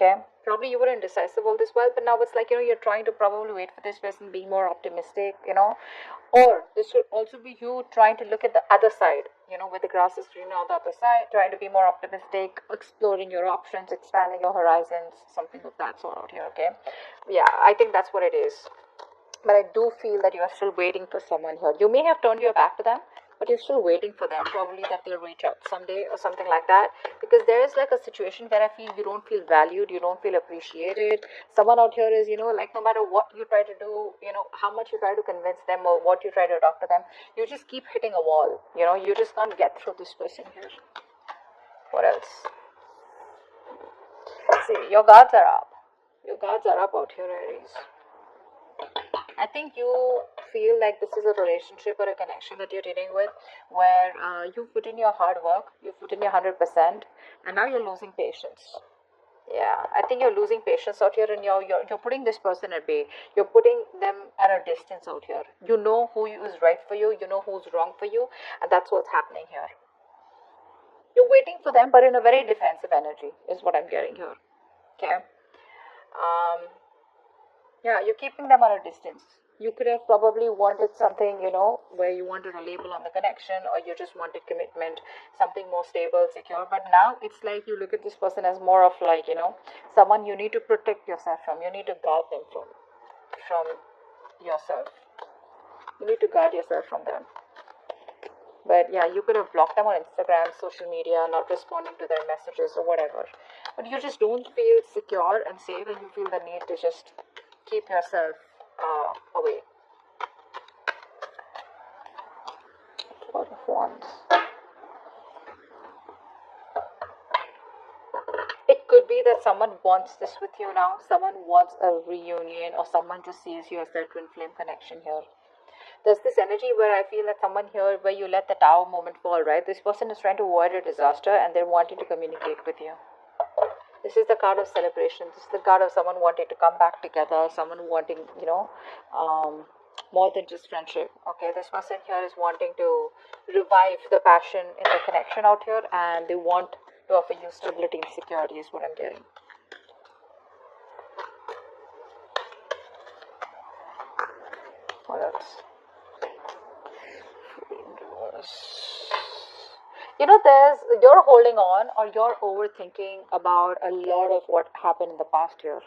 Okay, probably you were indecisive all this while, but now it's like, you're trying to probably wait for this person, being more optimistic, or this could also be you trying to look at the other side, where the grass is greener on the other side, trying to be more optimistic, exploring your options, expanding your horizons, something of that sort out here. Okay, yeah, I think that's what it is. But I do feel that you are still waiting for someone here. You may have turned your back to them, but you're still waiting for them. Probably that they'll reach out someday or something like that. Because there is like a situation where I feel you don't feel valued, you don't feel appreciated. Someone out here is, like no matter what you try to do, how much you try to convince them or what you try to talk to them, you just keep hitting a wall. You just can't get through this person here. What else? See, your guards are up. Your guards are up out here, Aries. I think you feel like this is a relationship or a connection that you're dealing with where you put in your hard work, you put in your 100%, and now you're losing patience. Yeah, I think you're losing patience out here, and you're putting this person at bay. You're putting them at a distance out here. You know who is right for you, you know who's wrong for you, and that's what's happening here. You're waiting for them, but in a very defensive energy, is what I'm getting here. Okay. Yeah, you're keeping them at a distance. You could have probably wanted something, where you wanted a label on the connection, or you just wanted commitment, something more stable, secure. But now it's like you look at this person as more of like, someone you need to protect yourself from. You need to guard them from yourself. You need to guard yourself from them. But yeah, you could have blocked them on Instagram, social media, not responding to their messages or whatever. But you just don't feel secure and safe, and you feel the need to just keep yourself away. Four of Wands. It could be that someone wants this with you now. Someone wants a reunion, or someone just sees you as their twin flame connection here. There's this energy where I feel that someone here, where you let the tower moment fall, right? This person is trying to avoid a disaster and they're wanting to communicate with you. This is the card of celebration. This is the card of someone wanting to come back together, someone wanting, more than just friendship. Okay, this person here is wanting to revive the passion in the connection out here, and they want to offer you stability and security, is what I'm getting. What else? You're holding on, or you're overthinking about a lot of what happened in the past year.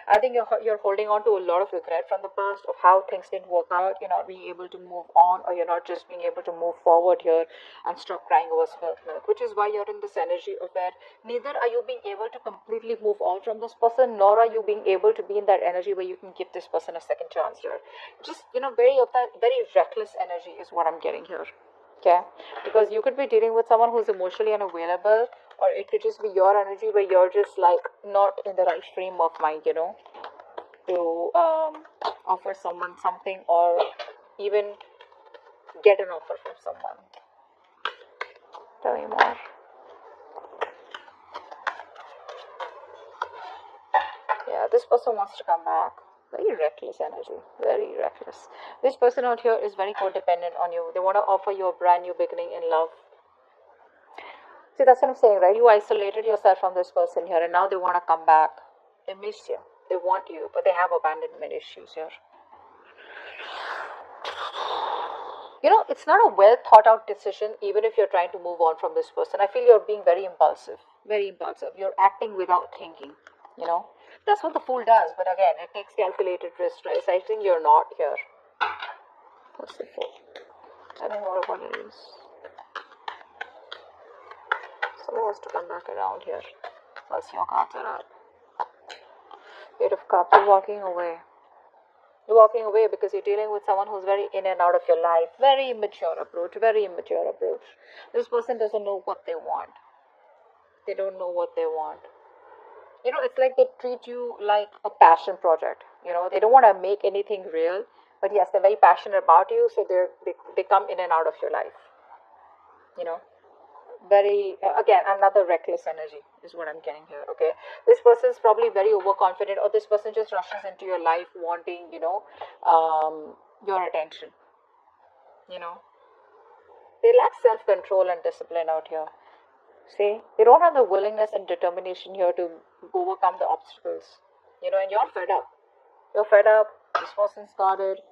I think you're holding on to a lot of regret from the past of how things didn't work out. You're not being able to move on, or you're not just being able to move forward here and stop crying over spilled milk, which is why you're in this energy of where neither are you being able to completely move on from this person, nor are you being able to be in that energy where you can give this person a second chance here. Just, very of that very reckless energy is what I'm getting here. Okay, because you could be dealing with someone who's emotionally unavailable, or it could just be your energy where you're just like not in the right frame of mind, to offer someone something, or even get an offer from someone. Tell me more. Yeah, this person wants to come back. Very reckless energy. Very reckless. This person out here is very codependent on you. They want to offer you a brand new beginning in love. See, that's what I'm saying, right? You isolated yourself from this person here, and now they want to come back. They miss you. They want you, but they have abandonment issues here. It's not a well thought out decision, even if you're trying to move on from this person. I feel you're being very impulsive. Very impulsive. You're acting without thinking, That's what the Fool does, but again, it takes calculated risk, right? So I think you're not here. What's the Fool? I don't know what it is. Someone has to come back around here. Once your cards are up. Eight of Cups, you're walking away. You're walking away because you're dealing with someone who's very in and out of your life. Very immature approach. Very immature approach. This person doesn't know what they want. They don't know what they want. It's like they treat you like a passion project. They don't want to make anything real. But yes, they're very passionate about you. So they come in and out of your life. Very, again, another reckless energy is what I'm getting here. Okay, this person is probably very overconfident, or this person just rushes into your life wanting your attention. They lack self-control and discipline out here. See, they don't have the willingness and determination here to overcome the obstacles. And you're fed up. You're fed up, this person's got it,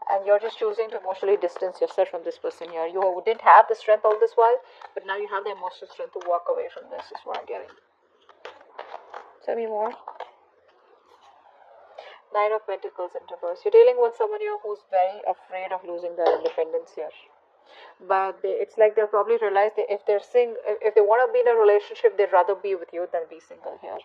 and you're just choosing to emotionally distance yourself from this person here. You didn't have the strength all this while, but now you have the emotional strength to walk away from this, is what I'm getting. Tell me more. Nine of Pentacles in reverse. You're dealing with someone here who's very afraid of losing their independence here. But it's like they'll probably realize that if if they want to be in a relationship, they'd rather be with you than be single here.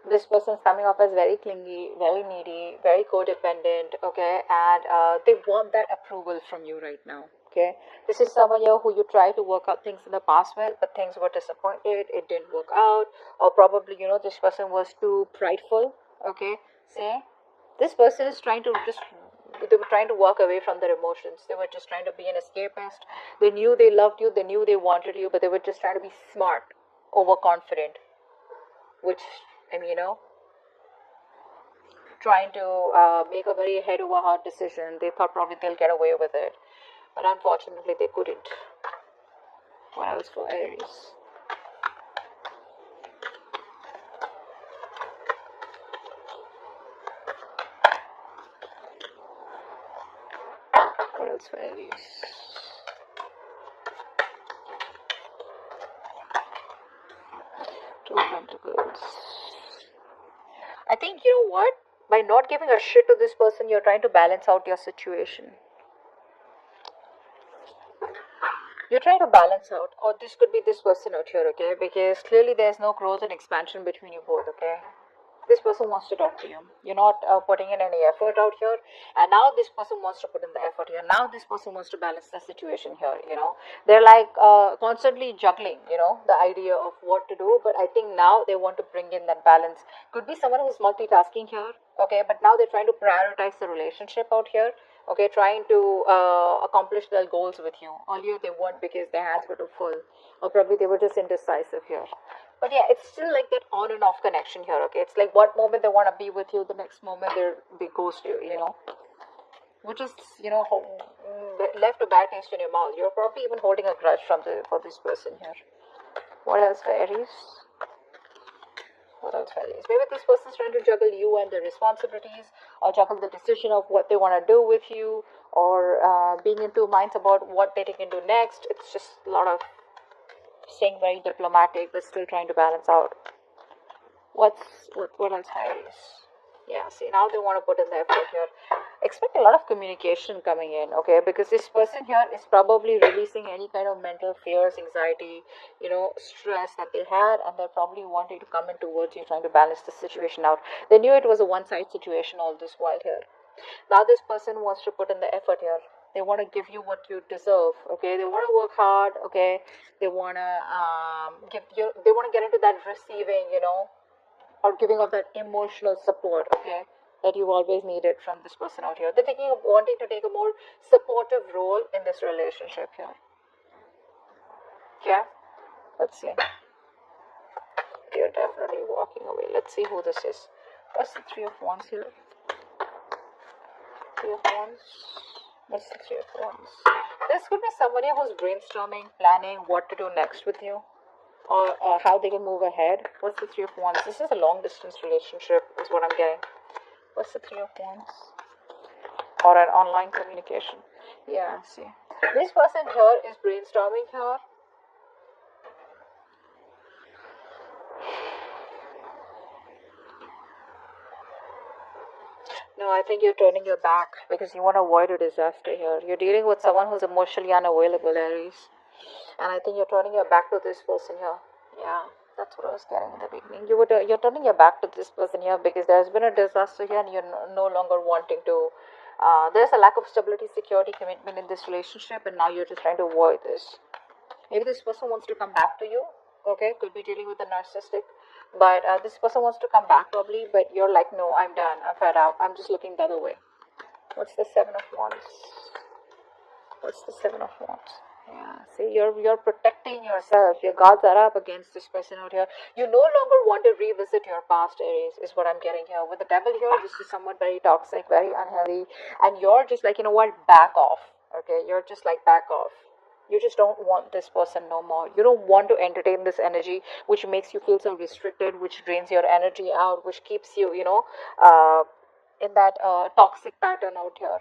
This person's coming off as very clingy, very needy, very codependent, okay, and they want that approval from you right now, okay. This is someone here who you try to work out things in the past with, but things were disappointed, it didn't work out, or probably, this person was too prideful, okay. See, this person is trying to they were trying to walk away from their emotions. They were just trying to be an escapist. They knew they loved you, they knew they wanted you, but they were just trying to be smart, overconfident, which, trying to make a very head over heart decision. They thought probably they'll get away with it, but unfortunately they couldn't. What else for Aries? What else for Aries? Two Pentacles. I think, you know what? By not giving a shit to this person, you're trying to balance out your situation. You're trying to balance out, or this could be this person out here, okay? Because clearly there's no growth and expansion between you both, okay? This person wants to talk to you. You're not putting in any effort out here, and now this person wants to put in the effort here. Now this person wants to balance the situation here. They're like constantly juggling. The idea of what to do, but I think now they want to bring in that balance. Could be someone who's multitasking here, okay? But now they're trying to prioritize the relationship out here, okay? Trying to accomplish their goals with you. Earlier they weren't because their hands were too full, or probably they were just indecisive here. But yeah, it's still like that on and off connection here, okay? It's like what moment they want to be with you, the next moment they ghost you, Which is, left a bad taste in your mouth. You're probably even holding a grudge for this person here. What else for Aries? What else for Aries? Maybe this person's trying to juggle you and their responsibilities, or juggle the decision of what they want to do with you, or being in two minds about what they can do next. It's just a lot of staying very diplomatic but still trying to balance out. What else, Aries? Yeah, see, now they want to put in the effort here. Expect a lot of communication coming in, okay? Because this person here is probably releasing any kind of mental fears, anxiety, stress that they had, and they're probably wanting to come in towards you, trying to balance the situation out. They knew it was a one-side situation all this while here. Now this person wants to put in the effort here. They want to give you what you deserve, okay? They want to work hard, okay? They want to they want to get into that receiving, or giving of that emotional support, okay, that you've always needed from this person out here. They're wanting to take a more supportive role in this relationship here. Yeah, let's see. They're definitely walking away. Let's see who this is. What's the Three of Wands here? Three of Wands. What's the Three of Wands? This could be somebody who's brainstorming, planning what to do next with you, or how they can move ahead. What's the Three of Wands? This is a long distance relationship is what I'm getting. What's the Three of Wands? Or an online communication. Yeah, see. This person here is brainstorming here. No, I think you're turning your back because you want to avoid a disaster here. You're dealing with someone who's emotionally unavailable, Aries. And I think you're turning your back to this person here. Yeah, that's what I was getting in the beginning. You're turning your back to this person here because there's been a disaster here, and you're no longer wanting to. There's a lack of stability, security, commitment in this relationship, and now you're just trying to avoid this. Maybe this person wants to come back to you. Okay, could be dealing with a narcissistic, but this person wants to come back probably, but you're like, no, I'm done, I'm fed up, I'm just looking the other way. What's the Seven of Wands? What's the Seven of Wands? Yeah, see, you're protecting yourself. Your guards are up against this person out here. You no longer want to revisit your past, Aries, is what I'm getting here. With the Devil here, this is somewhat very toxic, very unhealthy, and you're just like, you know what, back off. Okay, you're just like, back off. You just don't want this person no more. You don't want to entertain this energy, which makes you feel so restricted, which drains your energy out, which keeps you, in that toxic pattern out here.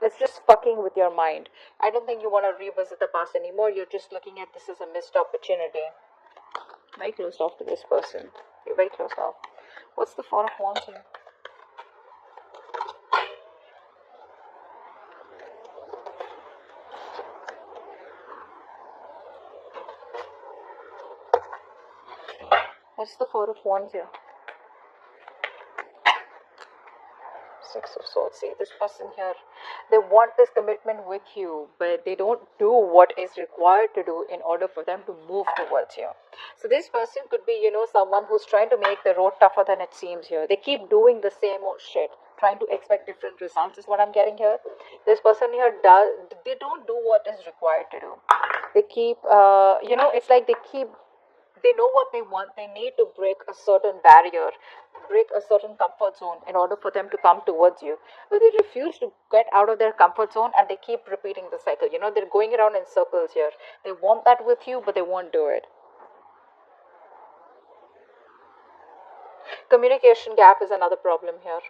It's just fucking with your mind. I don't think you want to revisit the past anymore. You're just looking at this as a missed opportunity. Very closed off to this person. You're very closed off. What's the Four of Wands here? What's the Four of Wands here? Six of Swords. See, this person here, they want this commitment with you, but they don't do what is required to do in order for them to move towards you. So this person could be, someone who's trying to make the road tougher than it seems here. They keep doing the same old shit, trying to expect different results is what I'm getting here. This person here they don't do what is required to do. They keep, it's like they know what they want. They need to break a certain barrier, break a certain comfort zone in order for them to come towards you. But they refuse to get out of their comfort zone and they keep repeating the cycle. They're going around in circles here. They want that with you, but they won't do it. Communication gap is another problem here.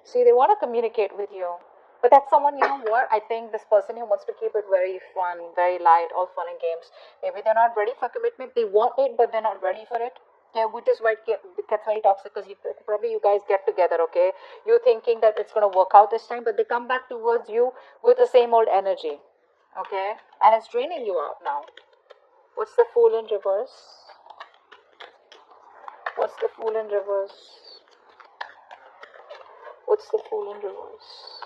See, they want to communicate with you. But that's someone, what? I think this person here wants to keep it very fun, very light, all fun and games. Maybe they're not ready for commitment. They want it, but they're not ready for it. Yeah, which is why it gets very toxic because probably you guys get together, okay? You thinking that it's going to work out this time, but they come back towards you with the same old energy, okay? And it's draining you out now. What's the Fool in reverse? What's the Fool in reverse? What's the Fool in reverse?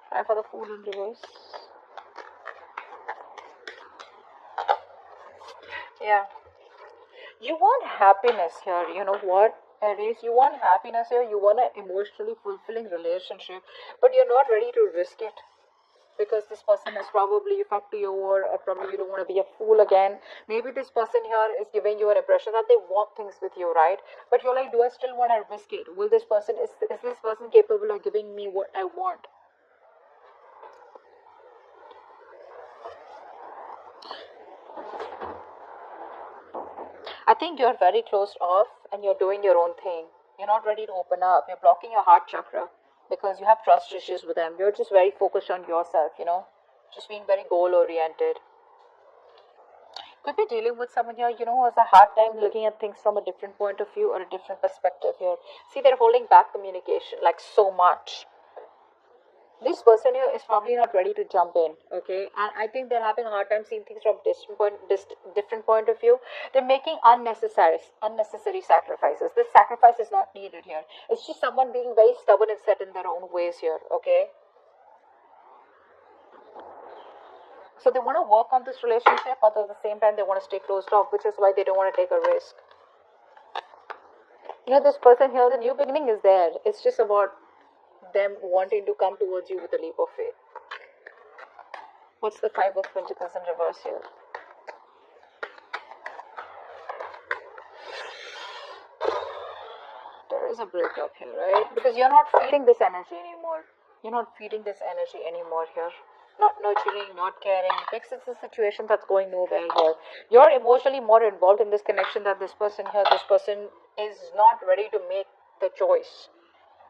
Try for the Fool in reverse. Yeah. You want happiness here. You know what, Aries? You want happiness here. You want an emotionally fulfilling relationship. But you're not ready to risk it. Because this person has probably fucked you over, or probably you don't want to be a fool again. Maybe this person here is giving you an impression that they want things with you, right? But you're like, do I still want to risk it? Is this person capable of giving me what I want? I think you're very closed off and you're doing your own thing. You're not ready to open up. You're blocking your heart chakra because you have trust issues with them. You're just very focused on yourself, just being very goal oriented. Could be dealing with someone here, who has a hard time looking at things from a different point of view or a different perspective here. See, they're holding back communication like so much. This person here is probably not ready to jump in, okay? And I think they're having a hard time seeing things from different point of view. They're making unnecessary sacrifices. This sacrifice is not needed here. It's just someone being very stubborn and set in their own ways here, okay? So they want to work on this relationship, but at the same time they want to stay closed off, which is why they don't want to take a risk. This person here, the new beginning is there. It's just about them wanting to come towards you with a leap of faith. What's the Five of Pentacles in reverse here? There is a breakup here, right? Because you're not feeding this energy anymore. You're not feeding this energy anymore here. Not nurturing, not caring. Because it's a situation that's going nowhere here. You're emotionally more involved in this connection than this person here. This person is not ready to make the choice.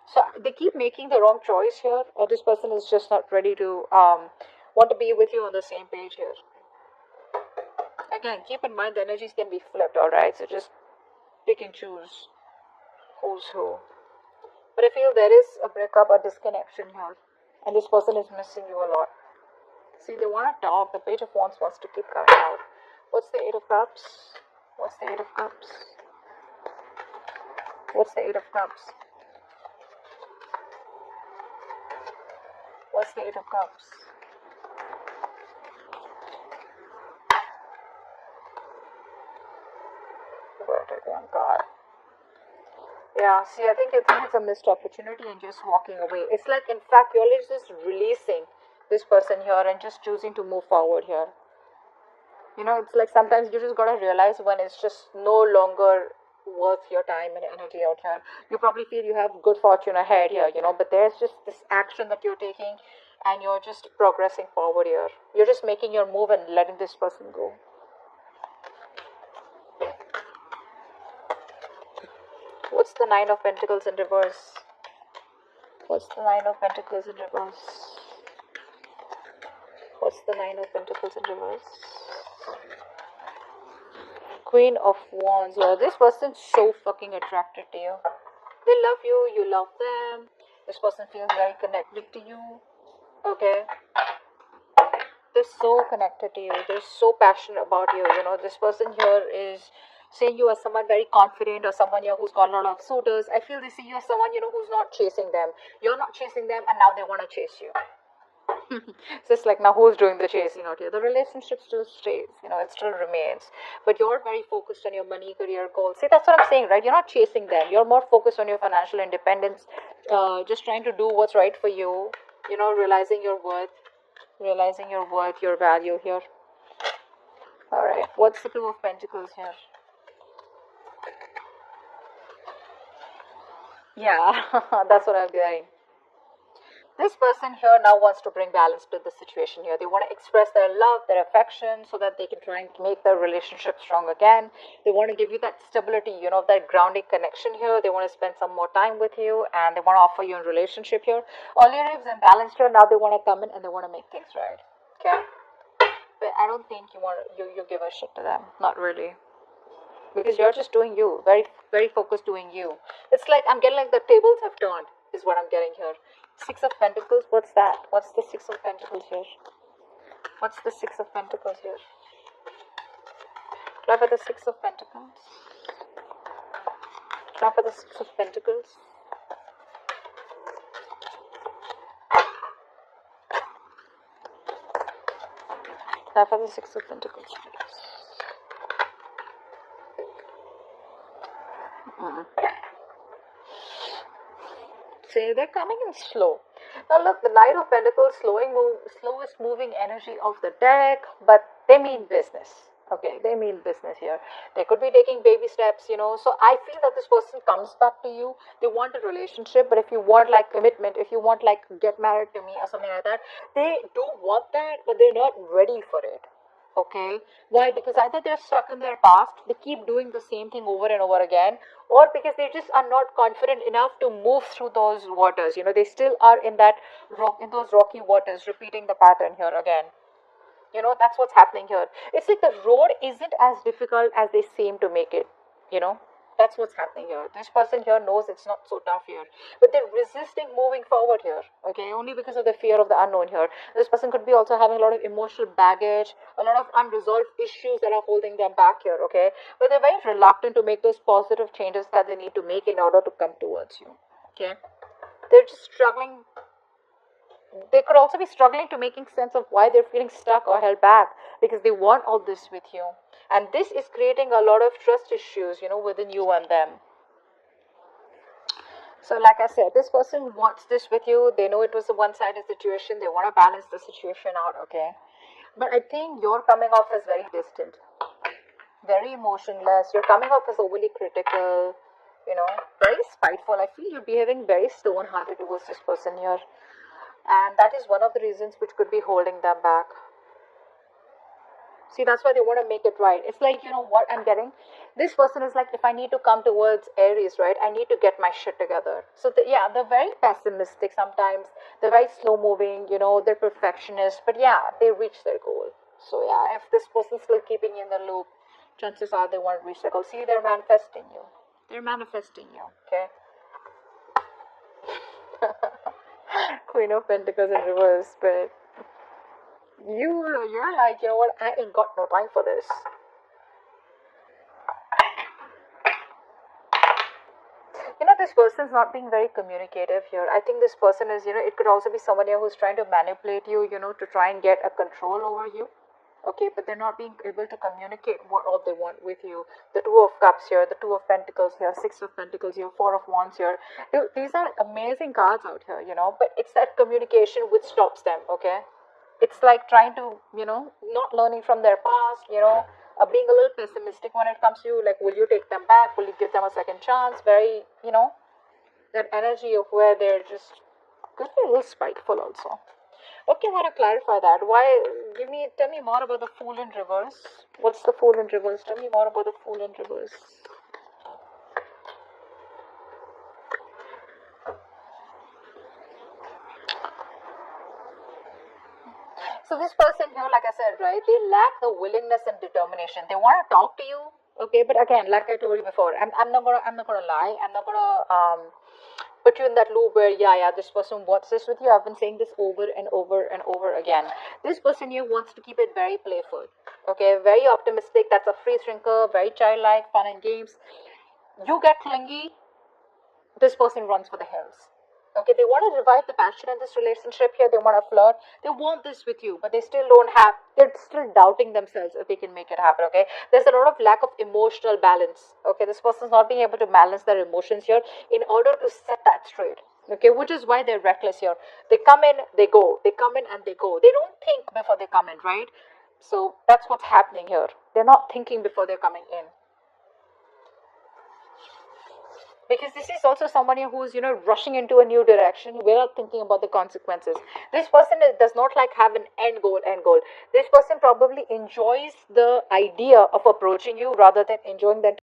So they keep making the wrong choice here, or this person is just not ready to want to be with you on the same page here. Again, keep in mind the energies can be flipped, alright? So just pick and choose who's who. But I feel there is a breakup, a disconnection here, and this person is missing you a lot. See, they want to talk. The Page of Wands wants to keep coming out. What's the Eight of Cups? What's the Eight of Cups? What's the Eight of Cups? What's the Eight of Cups? Vertigo, God. Yeah, see, I think it's a missed opportunity and just walking away. It's like, in fact, you're just releasing this person here and just choosing to move forward here. It's like sometimes you just gotta realize when it's just no longer worth your time and energy out here. You probably feel you have good fortune ahead here, but there's just this action that you're taking. and you're just progressing forward here. You're just making your move and letting this person go. What's the Nine of Pentacles in reverse? What's the Nine of Pentacles in reverse? What's the Nine of Pentacles in reverse? Queen of Wands. Yeah, this person's so fucking attracted to you. They love you, you love them. This person feels very connected to you. Okay. They're so connected to you. They're so passionate about you. You know, this person here is seeing you as someone very confident, or someone here who's got a lot of suitors. I feel they see you as someone, you know, who's not chasing them. You're not chasing them, and now they want to chase you. So it's like, now who's doing the chasing out here? The relationship still stays, you know, it still remains. But you're very focused on your money, career goals. See, that's what I'm saying, right? You're not chasing them. You're more focused on your financial independence, just trying to do what's right for you, you know, realizing your worth, your value here. Alright, what's the Two of Pentacles here? Yeah, that's what I'm getting. This person here now wants to bring balance to the situation here. They want to express their love, their affection, so that they can try and make their relationship strong again. They want to give you that stability, you know, that grounding connection here. They want to spend some more time with you, and they want to offer you a relationship here. All your is imbalanced here. Now they want to come in and they want to make things right. Okay? But I don't think you give a shit to them. Not really. Because you're just doing you. Very, very focused doing you. It's like, I'm getting like the tables have turned, is what I'm getting here. Six of Pentacles, what's that? What's the Six of Pentacles here? What's the Six of Pentacles here? Try for the Six of Pentacles. Try for the Six of Pentacles. Try for the Six of Pentacles. See, they're coming in slow. Now look, the Knight of Pentacles, slowest moving energy of the deck, but they mean business. Okay, they mean business here. They could be taking baby steps, you know. So I feel that this person comes back to you. They want a relationship, but if you want like commitment, if you want like get married to me or something like that, they do want that, but they're not ready for it. Okay, why? Because either they're stuck in their past, they keep doing the same thing over and over again, or because they just are not confident enough to move through those waters. You know, they still are in those rocky waters, repeating the pattern here again. You know, that's what's happening here. It's like the road isn't as difficult as they seem to make it. You know, that's what's happening here. This person here knows it's not so tough here, but they're resisting moving forward here. Okay, only because of the fear of the unknown here. This person could be also having a lot of emotional baggage, a lot of unresolved issues that are holding them back here. Okay, but they're very reluctant to make those positive changes that they need to make in order to come towards you. Okay, they're just struggling. They could also be struggling to making sense of why they're feeling stuck or held back, because they want all this with you, and this is creating a lot of trust issues, you know, within you and them. So like I said, this person wants this with you. They know it was a one-sided situation. They want to balance the situation out. Okay, but I think you're coming off as very distant, very emotionless. You're coming off as overly critical, you know, very spiteful. I feel you're behaving very stone-hearted towards this person here. And that is one of the reasons which could be holding them back. See, that's why they want to make it right. It's like, you know what I'm getting? This person is like, if I need to come towards Aries, right, I need to get my shit together. So, yeah, they're very pessimistic sometimes. They're very slow moving, you know, they're perfectionists. But yeah, they reach their goal. So, yeah, if this person's still keeping you in the loop, chances are they won't reach their goal. See, they're manifesting you. They're manifesting you, okay? Queen of Pentacles in reverse, but you're like, you know what, I ain't got no time for this. You know, this person's not being very communicative here. I think this person is, you know, it could also be someone here who's trying to manipulate you, you know, to try and get a control over you. Okay, but they're not being able to communicate what all they want with you. The Two of Cups here, the Two of Pentacles here, Six of Pentacles here, Four of Wands here. Dude, these are amazing cards out here, you know, but it's that communication which stops them, okay? It's like trying to, you know, not learning from their past, you know, being a little pessimistic when it comes to you. Like, will you take them back? Will you give them a second chance? Very, you know, that energy of where they're just, could be a little spiteful also. Okay, I want to clarify that. Why? Tell me more about the Fool in reverse. What's the Fool in reverse? Tell me more about the Fool in reverse. So this person here, like I said, right, they lack the willingness and determination. They want to talk to you, okay, but again, like I told you before, I'm not gonna lie. I'm not gonna put you in that loop where yeah, this person wants this with you. I've been saying this over and over and over again. This person here wants to keep it very playful, okay, very optimistic. That's a free thinker, very childlike, fun and games. You get clingy, this person runs for the hills. Okay, they want to revive the passion in this relationship here. They want to flirt. They want this with you, but they still don't have. They're still doubting themselves if they can make it happen. Okay, there's a lot of lack of emotional balance. Okay, this person's not being able to balance their emotions here in order to set that straight. Okay, which is why they're reckless here. They come in, they go. They come in and they go. They don't think before they come in, right? So that's what's happening here. They're not thinking before they're coming in. Because this is also someone who's rushing into a new direction without thinking about the consequences. This person does not like have an end goal. This person probably enjoys the idea of approaching you rather than enjoying the